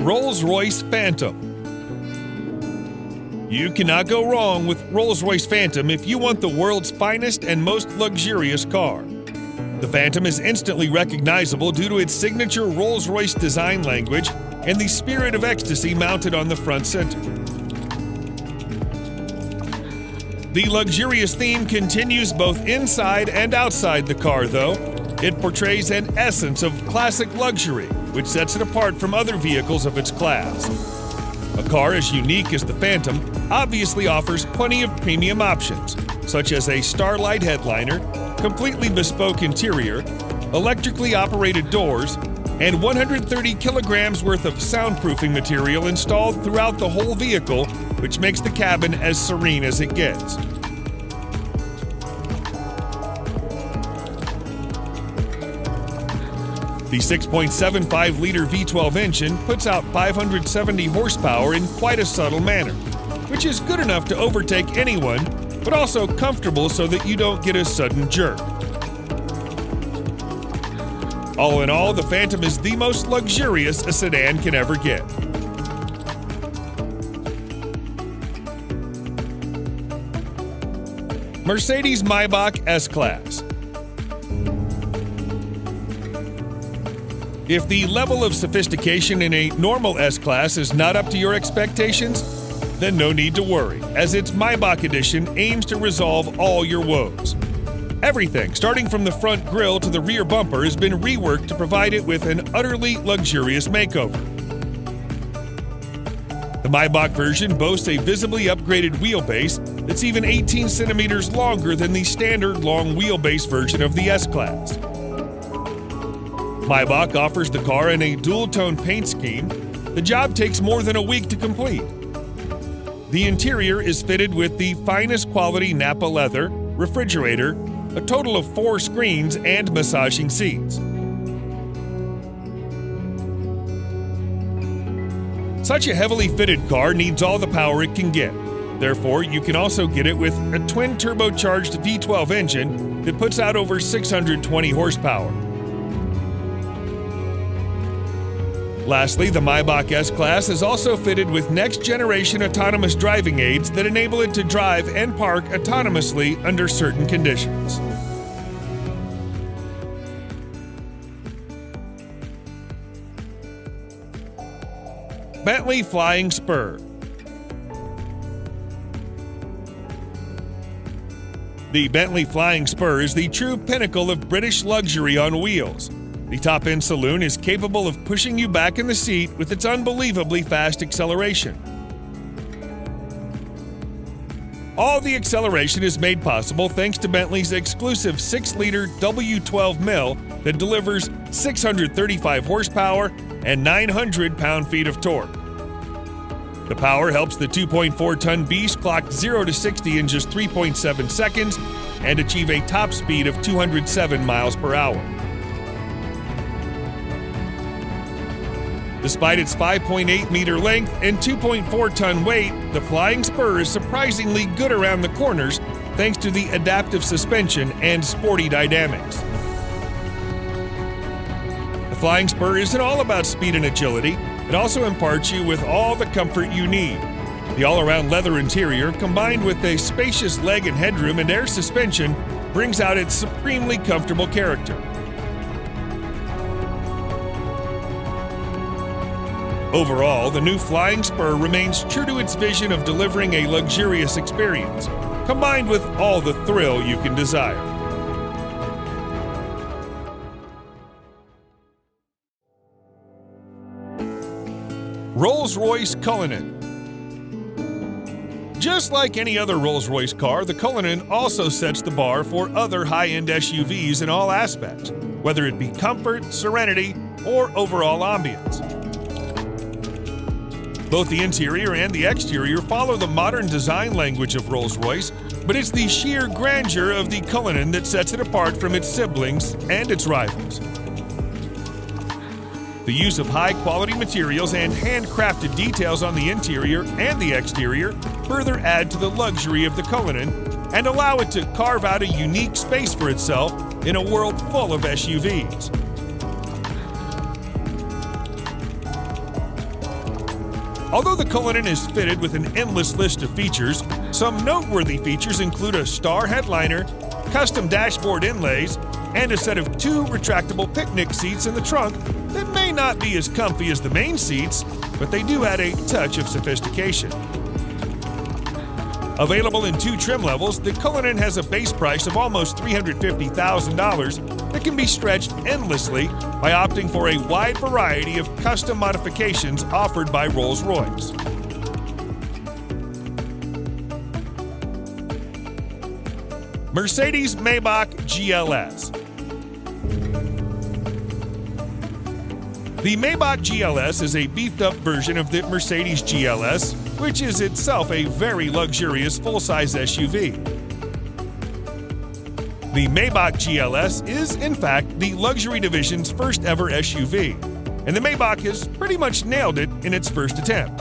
Rolls-Royce Phantom. You cannot go wrong with Rolls-Royce Phantom if you want the world's finest and most luxurious car. The Phantom is instantly recognizable due to its signature Rolls-Royce design language and the spirit of ecstasy mounted on the front center. The luxurious theme continues both inside and outside the car, though. It portrays an essence of classic luxury, which sets it apart from other vehicles of its class. A car as unique as the Phantom obviously offers plenty of premium options, such as a Starlight headliner, completely bespoke interior, electrically operated doors, and 130 kilograms worth of soundproofing material installed throughout the whole vehicle, which makes the cabin as serene as it gets. The 6.75-liter V12 engine puts out 570 horsepower in quite a subtle manner, which is good enough to overtake anyone, but also comfortable so that you don't get a sudden jerk. All in all, the Phantom is the most luxurious a sedan can ever get. Mercedes-Maybach S-Class. If the level of sophistication in a normal S-Class is not up to your expectations, then no need to worry, as its Maybach edition aims to resolve all your woes. Everything, starting from the front grille to the rear bumper, has been reworked to provide it with an utterly luxurious makeover. The Maybach version boasts a visibly upgraded wheelbase that's even 18 centimeters longer than the standard long wheelbase version of the S-Class. Maybach offers the car in a dual-tone paint scheme. The job takes more than a week to complete. The interior is fitted with the finest quality Nappa leather, refrigerator, a total of 4 screens, and massaging seats. Such a heavily fitted car needs all the power it can get. Therefore, you can also get it with a twin-turbocharged V12 engine that puts out over 620 horsepower. Lastly, the Maybach S-Class is also fitted with next-generation autonomous driving aids that enable it to drive and park autonomously under certain conditions. Bentley Flying Spur. The Bentley Flying Spur is the true pinnacle of British luxury on wheels. The top-end saloon is capable of pushing you back in the seat with its unbelievably fast acceleration. All the acceleration is made possible thanks to Bentley's exclusive 6-liter W12 mill that delivers 635 horsepower and 900 pound-feet of torque. The power helps the 2.4-ton beast clock 0 to 60 in just 3.7 seconds and achieve a top speed of 207 miles per hour. Despite its 5.8-meter length and 2.4-ton weight, the Flying Spur is surprisingly good around the corners thanks to the adaptive suspension and sporty dynamics. The Flying Spur isn't all about speed and agility, it also imparts you with all the comfort you need. The all-around leather interior, combined with a spacious leg and headroom and air suspension, brings out its supremely comfortable character. Overall, the new Flying Spur remains true to its vision of delivering a luxurious experience, combined with all the thrill you can desire. Rolls-Royce Cullinan. Just like any other Rolls-Royce car, the Cullinan also sets the bar for other high-end SUVs in all aspects, whether it be comfort, serenity, or overall ambience. Both the interior and the exterior follow the modern design language of Rolls-Royce, but it's the sheer grandeur of the Cullinan that sets it apart from its siblings and its rivals. The use of high-quality materials and handcrafted details on the interior and the exterior further add to the luxury of the Cullinan and allow it to carve out a unique space for itself in a world full of SUVs. Although the Cullinan is fitted with an endless list of features, some noteworthy features include a star headliner, custom dashboard inlays, and a set of 2 retractable picnic seats in the trunk that may not be as comfy as the main seats, but they do add a touch of sophistication. Available in 2 trim levels, the Cullinan has a base price of almost $350,000 that can be stretched endlessly by opting for a wide variety of custom modifications offered by Rolls-Royce. Mercedes-Maybach GLS. The Maybach GLS is a beefed-up version of the Mercedes GLS, which is itself a very luxurious full-size SUV. The Maybach GLS is, in fact, the luxury division's first ever SUV, and the Maybach has pretty much nailed it in its first attempt.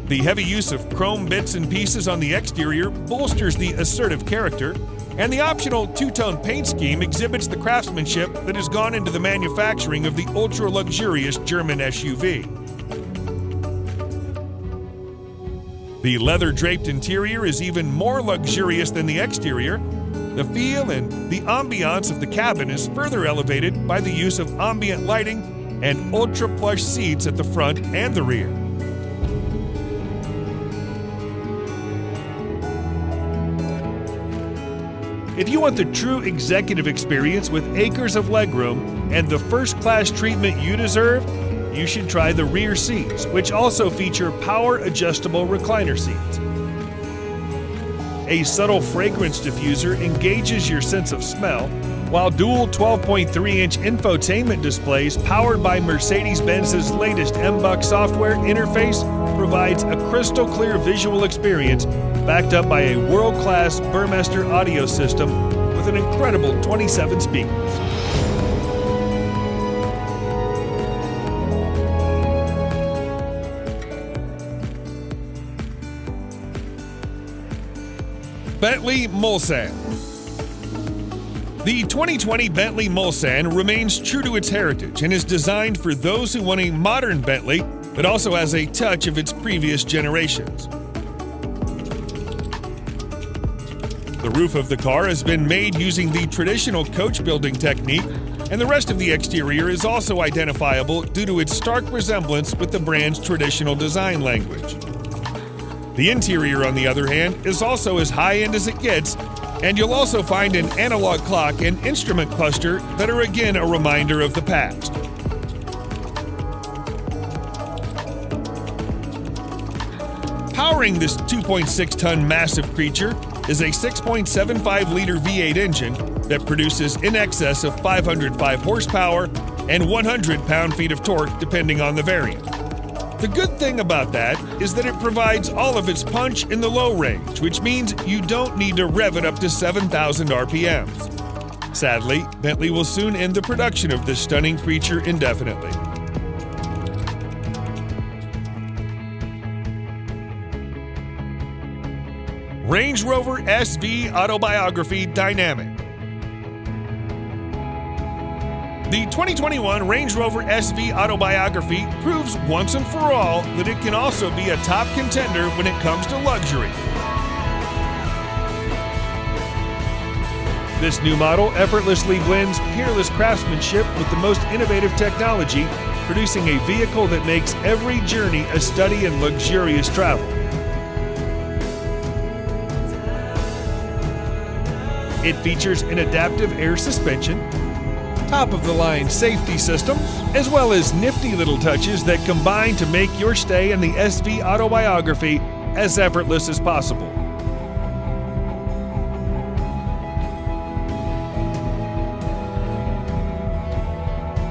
The heavy use of chrome bits and pieces on the exterior bolsters the assertive character, and the optional 2-tone paint scheme exhibits the craftsmanship that has gone into the manufacturing of the ultra-luxurious German SUV. The leather-draped interior is even more luxurious than the exterior. The feel and the ambiance of the cabin is further elevated by the use of ambient lighting and ultra-plush seats at the front and the rear. If you want the true executive experience with acres of legroom and the first-class treatment you deserve, you should try the rear seats, which also feature power-adjustable recliner seats. A subtle fragrance diffuser engages your sense of smell, while dual 12.3-inch infotainment displays powered by Mercedes-Benz's latest MBUX software interface provides a crystal-clear visual experience backed up by a world-class Burmester audio system with an incredible 27 speakers. Bentley Mulsanne. The 2020 Bentley Mulsanne remains true to its heritage and is designed for those who want a modern Bentley that also has a touch of its previous generations. The roof of the car has been made using the traditional coach building technique, and the rest of the exterior is also identifiable due to its stark resemblance with the brand's traditional design language. The interior, on the other hand, is also as high-end as it gets, and you'll also find an analog clock and instrument cluster that are again a reminder of the past. Powering this 2.6-ton massive creature is a 6.75-liter V8 engine that produces in excess of 505 horsepower and 100 pound-feet of torque depending on the variant. The good thing about that is that it provides all of its punch in the low range, which means you don't need to rev it up to 7,000 RPMs. Sadly, Bentley will soon end the production of this stunning creature indefinitely. Range Rover SV Autobiography Dynamic. The 2021 Range Rover SV Autobiography proves once and for all that it can also be a top contender when it comes to luxury. This new model effortlessly blends peerless craftsmanship with the most innovative technology, producing a vehicle that makes every journey a study in luxurious travel. It features an adaptive air suspension, top-of-the-line safety system, as well as nifty little touches that combine to make your stay in the SV Autobiography as effortless as possible.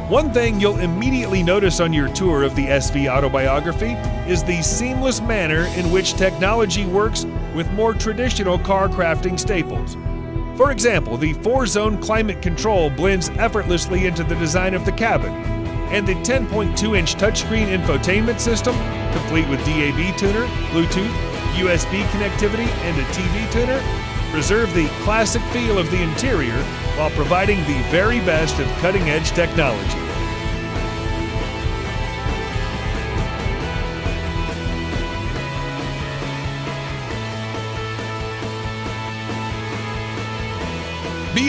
One thing you'll immediately notice on your tour of the SV Autobiography is the seamless manner in which technology works with more traditional car crafting staples. For example, the 4-zone climate control blends effortlessly into the design of the cabin, and the 10.2-inch touchscreen infotainment system, complete with DAB tuner, Bluetooth, USB connectivity, and a TV tuner, preserve the classic feel of the interior while providing the very best of cutting-edge technology.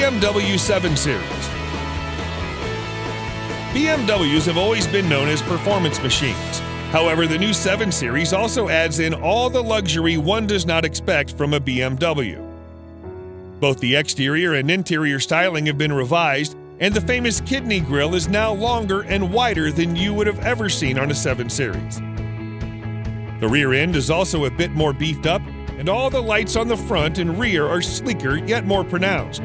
BMW 7 Series. BMWs have always been known as performance machines. However, the new 7 Series also adds in all the luxury one does not expect from a BMW. Both the exterior and interior styling have been revised, and the famous kidney grille is now longer and wider than you would have ever seen on a 7 Series. The rear end is also a bit more beefed up, and all the lights on the front and rear are sleeker yet more pronounced.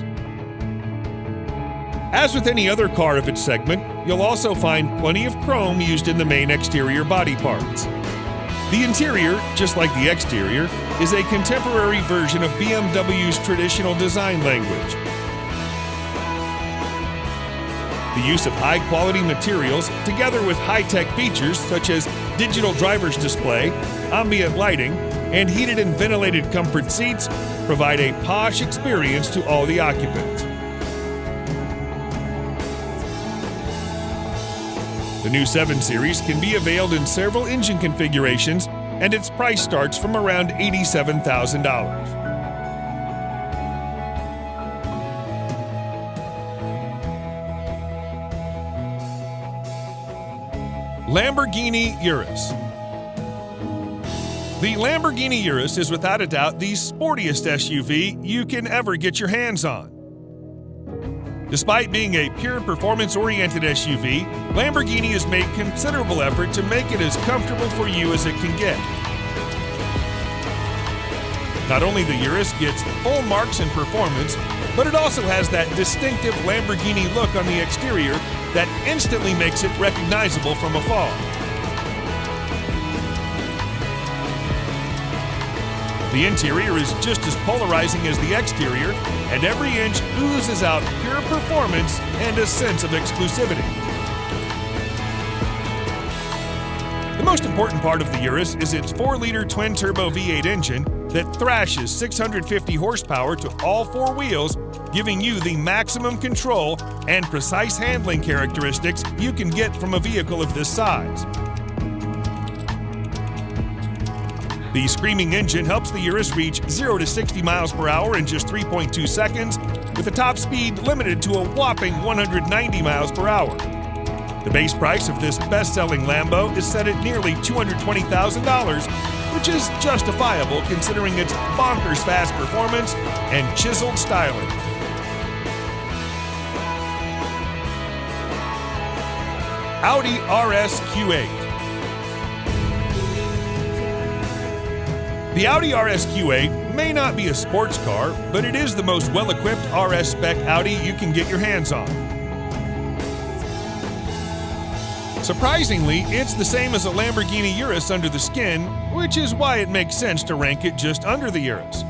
As with any other car of its segment, you'll also find plenty of chrome used in the main exterior body parts. The interior, just like the exterior, is a contemporary version of BMW's traditional design language. The use of high-quality materials, together with high-tech features such as digital driver's display, ambient lighting, and heated and ventilated comfort seats, provide a posh experience to all the occupants. The new 7 Series can be availed in several engine configurations, and its price starts from around $87,000. Lamborghini Urus. The Lamborghini Urus is without a doubt the sportiest SUV you can ever get your hands on. Despite being a pure performance-oriented SUV, Lamborghini has made considerable effort to make it as comfortable for you as it can get. Not only the Urus gets full marks in performance, but it also has that distinctive Lamborghini look on the exterior that instantly makes it recognizable from afar. The interior is just as polarizing as the exterior, and every inch oozes out pure performance and a sense of exclusivity. The most important part of the Urus is its 4-liter twin-turbo V8 engine that thrashes 650 horsepower to all 4 wheels, giving you the maximum control and precise handling characteristics you can get from a vehicle of this size. The screaming engine helps the Urus reach 0 to 60 miles per hour in just 3.2 seconds, with a top speed limited to a whopping 190 miles per hour. The base price of this best-selling Lambo is set at nearly $220,000, which is justifiable considering its bonkers fast performance and chiseled styling. Audi RS Q8. The Audi RS Q8 may not be a sports car, but it is the most well-equipped RS spec Audi you can get your hands on. Surprisingly, it's the same as a Lamborghini Urus under the skin, which is why it makes sense to rank it just under the Urus.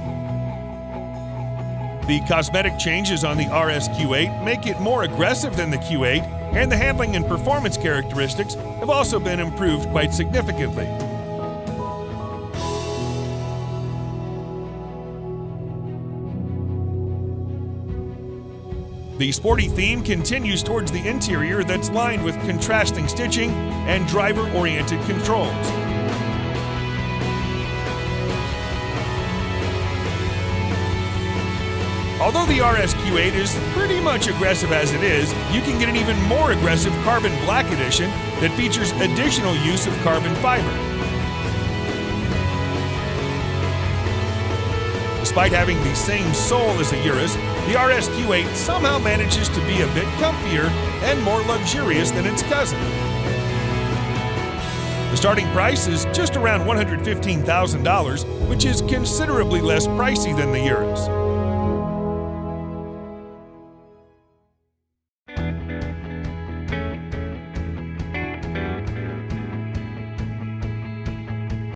The cosmetic changes on the RS Q8 make it more aggressive than the Q8, and the handling and performance characteristics have also been improved quite significantly. The sporty theme continues towards the interior that's lined with contrasting stitching and driver-oriented controls. Although the RS Q8 is pretty much aggressive as it is, you can get an even more aggressive Carbon Black Edition that features additional use of carbon fiber. Despite having the same soul as a Urus, the RS Q8 somehow manages to be a bit comfier and more luxurious than its cousin. The starting price is just around $115,000, which is considerably less pricey than the Urus.